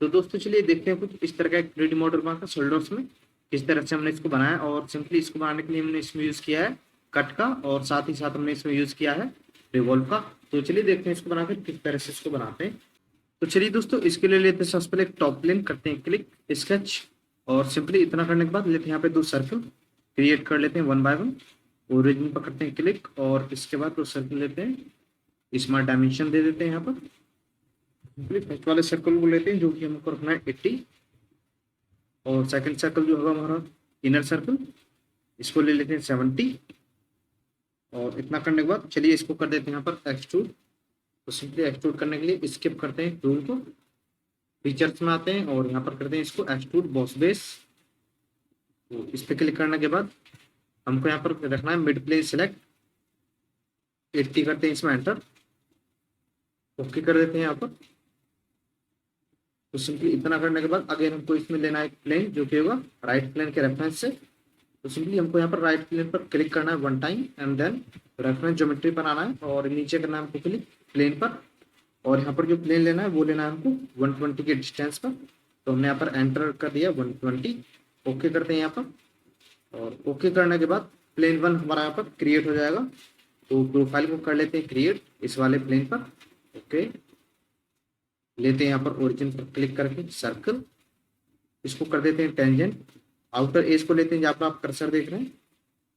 तो दोस्तों चलिए देखते हैं कुछ इस तरह का एक 3D मॉडल बनाकर सोल्डर्स में किस तरह से हमने इसको बनाया। और सिंपली इसको बनाने के लिए हमने इसमें यूज किया है कट का, और साथ ही साथ हमने इसमें यूज किया है रिवॉल्व का। तो चलिए देखते हैं इसको बनाकर किस तरह से इसको बनाते हैं। तो चलिए दोस्तों इसके लिए लेते हैं सबसे पहले एक टॉप प्लेन, करते हैं क्लिक स्केच, और सिंपली इतना करने के बाद लेते हैं यहाँ पे दो सर्कल क्रिएट कर लेते हैं वन बाय वन। ओरिजिन पर करते हैं क्लिक, और इसके बाद दो सर्कल लेते हैं, स्मार्ट डायमेंशन दे देते हैं यहाँ पर। फर्स्ट वाले सर्कल को लेते हैं जो कि हमको रखना है 80, और सेकंड सर्कल जो होगा हमारा इनर सर्कल, इसको ले लेते हैं 70। और इतना करने के बाद चलिए इसको कर देते हैं यहाँ पर एक्सट्रूड। तो सिंपली एक्सट्रूड करने के लिए स्किप करते हैं टूल को, फीचर्स में आते हैं और यहाँ पर करते हैं इसको एक्सट्रूड बॉस बेस। तो इस पर क्लिक करने के बाद हमको यहाँ पर रखना है मिड प्लेन सिलेक्ट, 80 करते हैं इसमें एंटर, ओके कर देते हैं यहाँ पर। तो सिंपली इतना करने के बाद अगेन हमको इसमें लेना है प्लेन जो कि होगा राइट प्लेन के रेफरेंस से। तो सिंपली हमको यहाँ पर राइट प्लेन पर क्लिक करना है one time, and then reference geometry पर आना है और नीचे करना है हमको क्लिक प्लेन पर। और यहाँ पर जो प्लेन लेना है वो लेना है हमको 120 के डिस्टेंस पर। तो हमने यहाँ पर एंटर कर दिया 120, ओके करते हैं यहाँ पर। और ओके करने के बाद प्लेन वन हमारा यहाँ पर क्रिएट हो जाएगा। तो प्रोफाइल को कर लेते हैं क्रिएट इस वाले प्लेन पर, ओके लेते हैं यहाँ पर ओरिजिन पर क्लिक करके सर्कल, इसको कर देते हैं टेंजेंट। आउटर एज को लेते हैं जहाँ पर आप कर्सर देख रहे हैं,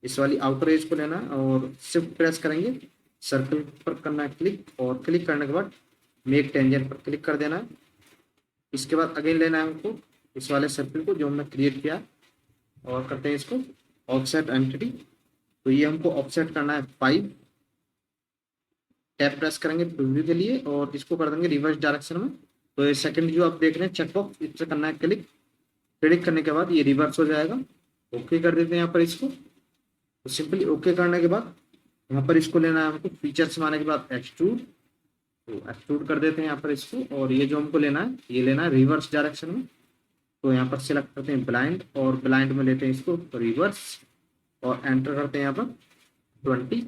इस वाली आउटर एज को लेना है और शिफ्ट प्रेस करेंगे, सर्कल पर करना है क्लिक, और क्लिक करने के बाद मेक टेंजेंट पर क्लिक कर देना है। इसके बाद अगेन लेना है हमको इस वाले सर्कल को जो हमने क्रिएट किया, और करते हैं इसको ऑफसेट एंटिटी। तो ये हमको ऑफसेट करना है 5, टैप प्रेस करेंगे प्रीव्यू के लिए और इसको कर देंगे रिवर्स डायरेक्शन में। तो ये सेकंड जो आप देख रहे हैं चेकबॉक्स, इस पर करना है क्लिक, क्लिक करने के बाद ये रिवर्स हो जाएगा, ओके कर देते हैं यहाँ पर इसको। तो सिंपली ओके करने के बाद यहाँ पर इसको लेना है हमको फीचर्स में आने के बाद एक्सट्रूड। तो एक्सट्रूड कर देते हैं यहाँ पर इसको, और ये जो हमको लेना है ये लेना है रिवर्स डायरेक्शन में। तो यहाँ पर सिलेक्ट करते हैं ब्लाइंड, और ब्लाइंड में लेते हैं इसको रिवर्स, और एंटर करते हैं यहाँ पर 20,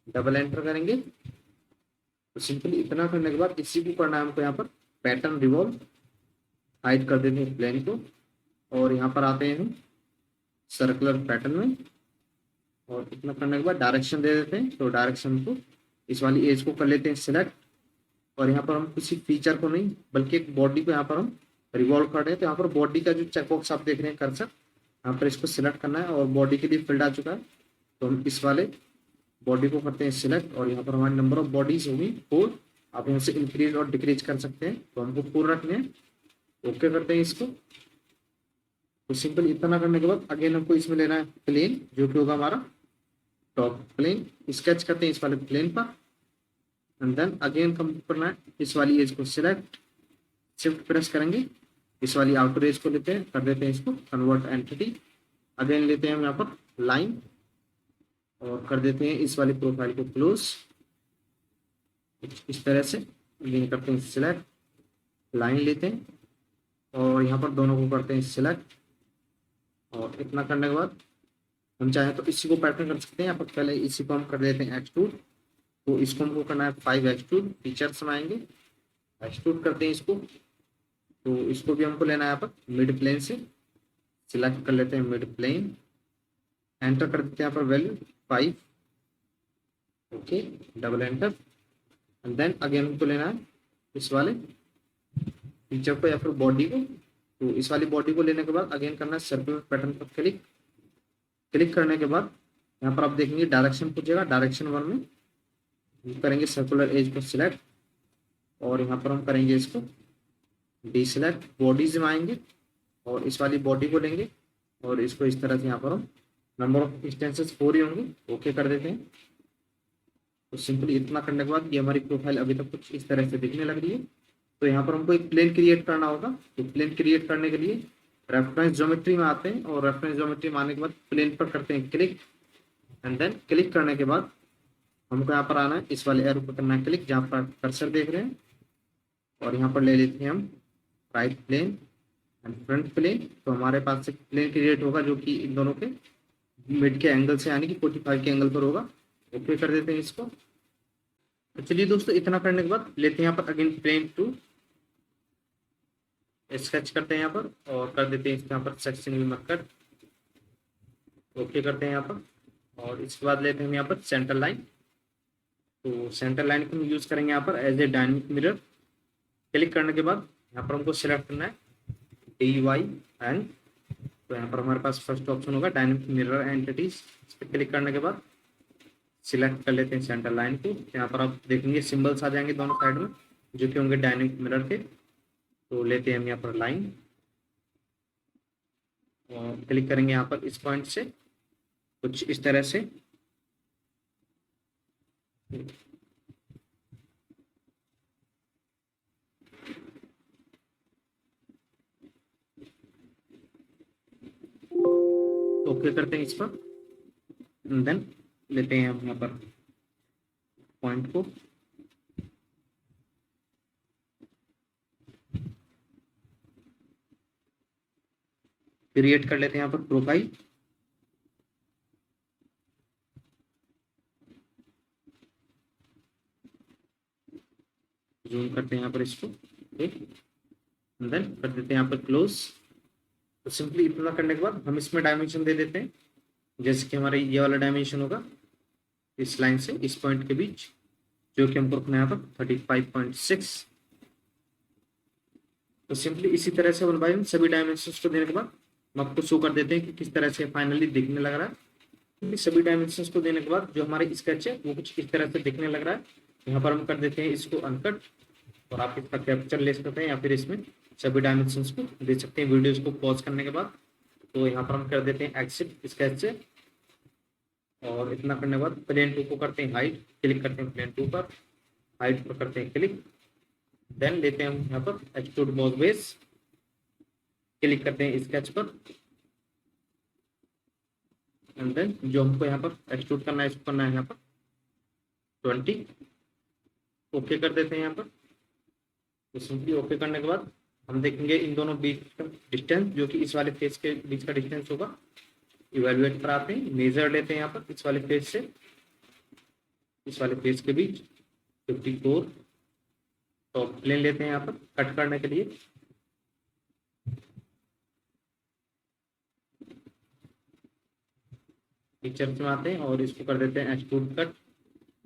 डबल एंटर करेंगे। तो सिंपली इतना करने के बाद इसी को करना है हमको यहाँ पर पैटर्न रिवॉल्व, हाइड कर देते हैं प्लेन को, और यहाँ पर आते हैं हम सर्कुलर पैटर्न में, और इतना करने के बाद डायरेक्शन दे देते हैं। तो डायरेक्शन को इस वाली एज को कर लेते हैं सिलेक्ट, और यहाँ पर हम किसी फीचर को नहीं बल्कि एक बॉडी को यहाँ पर हम रिवॉल्व कर रहे हैं। तो यहाँ पर बॉडी का जो चेकबॉक्स आप देख रहे हैं कर्सर, यहाँ पर इसको सिलेक्ट करना है और बॉडी के लिए फील्ड आ चुका है। तो हम इस वाले बॉडी को करते हैं सिलेक्ट, और यहाँ पर हमारी नंबर ऑफ बॉडीज होगी 4, आप यहाँ से इंक्रीज और डिक्रीज कर सकते हैं। तो हमको 4 रखने हैं, ओके करते हैं इसको। तो सिंपल इतना करने के बाद अगेन हमको इसमें लेना है प्लेन जो कि होगा हमारा टॉप प्लेन, स्केच करते हैं इस वाले प्लेन पर, एंड देन अगेन हम करना है इस वाली एज को सिलेक्ट, शिफ्ट प्रेस करेंगे, इस वाली आउटर एज को लेते हैं, कर देते हैं इसको कन्वर्ट एंटिटी। अगेन लेते हैं हम यहाँ पर लाइन, और कर देते हैं इस वाली प्रोफाइल को क्लोज इस तरह से। अगेन करते हैं सिलेक्ट, लाइन लेते हैं और यहाँ पर दोनों को करते हैं सिलेक्ट, और इतना करने के बाद हम चाहें तो इसी को पैटर्न कर सकते हैं। यहाँ पर पहले इसी को हम कर देते हैं एक्सट्रूड। तो इसको हमको करना है 5 एक्सट्रूड, फीचर्स में आएंगे एक्सट्रूड करते हैं इसको। तो इसको भी हमको लेना है यहाँ पर मिड प्लेन से, सिलेक्ट कर लेते हैं मिड प्लेन, एंटर कर देते हैं यहाँ पर value 5, okay double enter, and then again हमको लेना है इस वाले फीचर को या फिर बॉडी को। तो इस वाली बॉडी को लेने के बाद अगेन करना है सर्कुलर पैटर्न पर क्लिक, क्लिक करने के बाद यहाँ पर आप देखेंगे डायरेक्शन पूछेगा, डायरेक्शन 1 में करेंगे सर्कुलर एज को सिलेक्ट, और यहाँ पर हम करेंगे इसको डी सिलेक्ट, बॉडीज में आएंगे और इस वाली बॉडी को लेंगे और इसको इस तरह से यहाँ पर हम नंबर ऑफ इंस्टेंसेस 4 ही होंगे, ओके कर देते हैं। तो सिंपली इतना करने के बाद ये हमारी प्रोफाइल अभी तक कुछ इस तरह से दिखने लग रही है। तो यहाँ पर हमको एक प्लेन क्रिएट करना होगा। तो प्लेन क्रिएट करने के लिए रेफरेंस ज्योमेट्री में आते हैं, और रेफरेंस ज्योमेट्री में आने के बाद प्लेन पर करते हैं क्लिक, एंड देन क्लिक करने के बाद हमको यहाँ पर आना है इस वाले एरो पर करना है क्लिक जहाँ पर कर्सर देख रहे हैं, और यहाँ पर ले लेते हैं हम right plane and front plane. तो हमारे पास एक प्लेन क्रिएट होगा जो कि इन दोनों के मिड के एंगल से यानी कि 45 के एंगल पर होगा, ओके कर देते हैं इसको। तो चलिए दोस्तों इतना करने के बाद लेते हैं यहाँ पर अगेन प्लेन टू स्केच करते हैं यहाँ पर और कर देते हैं इसके यहाँ पर सेक्शन भी मत कर, ओके करते हैं यहाँ पर। और इसके बाद लेते हैं हम यहाँ पर सेंटर लाइन। तो सेंटर लाइन को हम यूज करेंगे यहाँ पर as a dynamic mirror. Click करने के बाद यहाँ पर हमको सिलेक्ट करना है DYN। तो यहाँ पर हमारे पास फर्स्ट ऑप्शन होगा डायनेमिक मिरर एंटिटीज। इस पर क्लिक करने के बाद सिलेक्ट कर लेते हैं सेंटर लाइन को। यहाँ पर आप देखेंगे सिंबल्स आ जाएंगे दोनों साइड में जो कि होंगे डायनेमिक मिरर के। तो लेते हैं हम यहाँ पर लाइन और क्लिक करेंगे यहाँ पर इस पॉइंट से कुछ इस तरह से। ओके करते हैं इस पर, देन लेते हैं हम यहाँ पर पॉइंट को क्रिएट कर लेते हैं यहाँ पर प्रोफाइल। जूम करते हैं यहाँ पर इसको, देन कर देते हैं यहाँ पर क्लोज। तो सिंपली इतना करने के बाद हम इसमें डायमेंशन दे देते हैं, जैसे कि हमारा ये वाला डायमेंशन होगा इस लाइन से इस पॉइंट के बीच, जो कि हमको रखना है यहाँ पर 35.6। तो सिंपली इसी तरह से वन बाय वन सभी डायमेंशंस को देने के बाद हम आपको शो कर देते हैं कि किस तरह से फाइनली दिखने लग रहा है। सभी डायमेंशंस को देने के बाद जो हमारे स्केच है वो कुछ इस तरह से दिखने लग रहा है। यहाँ पर हम कर देते हैं इसको अनकट और आप इसका कैप्चर ले सकते हैं या फिर इसमें सभी डायमेंशंस को दे सकते हैं वीडियोस को पॉज करने के बाद। तो यहाँ पर हम कर देते हैं एक्सिट स्केच से और इतना करने के बाद प्लेन 2 को करते हैं हाइट, क्लिक करते हैं प्लेन 2 पर, हाइट पर करते हैं क्लिक, देन लेते हैं हम यहाँ पर एक्सट्रूड बॉस बेस, क्लिक करते हैं स्केच पर एंड देन जो हमको यहाँ पर एक्सट्रूड करना है इसको करना है यहाँ पर 20। ओके कर देते हैं यहाँ पर। तो सिंपली ओके करने के बाद हम देखेंगे इन दोनों बीच का डिस्टेंस जो कि इस वाले फेस के बीच का डिस्टेंस होगा। इवेलुएट पर आते हैं, मेजर लेते हैं यहाँ पर इस वाले फेस से इस वाले फेस के बीच 54। तो प्लेन लेते हैं यहाँ पर कट करने के लिए, पिक्चर में आते हैं और इसको कर देते हैं एक्सट्रूड कट।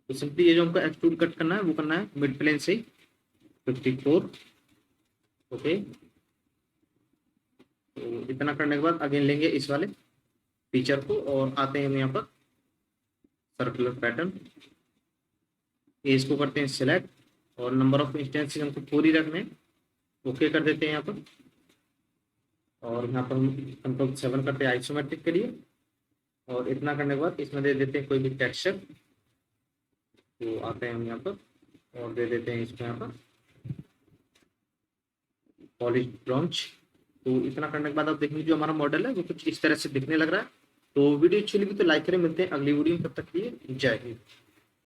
तो सिंपली ये जो हमको एक्सट्रूड कट करना है वो करना है मिड प्लेन से 54। ओके, तो इतना करने के बाद अगेन लेंगे इस वाले फीचर को और आते हैं हम यहाँ पर सर्कुलर पैटर्न, इसको करते हैं सिलेक्ट और नंबर ऑफ इंस्टेंसेस हमको पूरी रखने। ओके कर देते हैं यहाँ पर और यहाँ पर हम कंट्रोल 7 करते हैं आइसोमेट्रिक के लिए और इतना करने के बाद इसमें दे देते हैं कोई भी टेक्सचर। तो आते हैं हम यहाँ पर और दे देते हैं इसको यहाँ पर पॉलिश ब्रॉन्ज। तो इतना करने के बाद आप देखेंगे जो हमारा मॉडल है वो कुछ इस तरह से दिखने लग रहा है। तो वीडियो अच्छी लगी तो लाइक करें, मिलते हैं अगली वीडियो में, तब तक के लिए जय हिंद।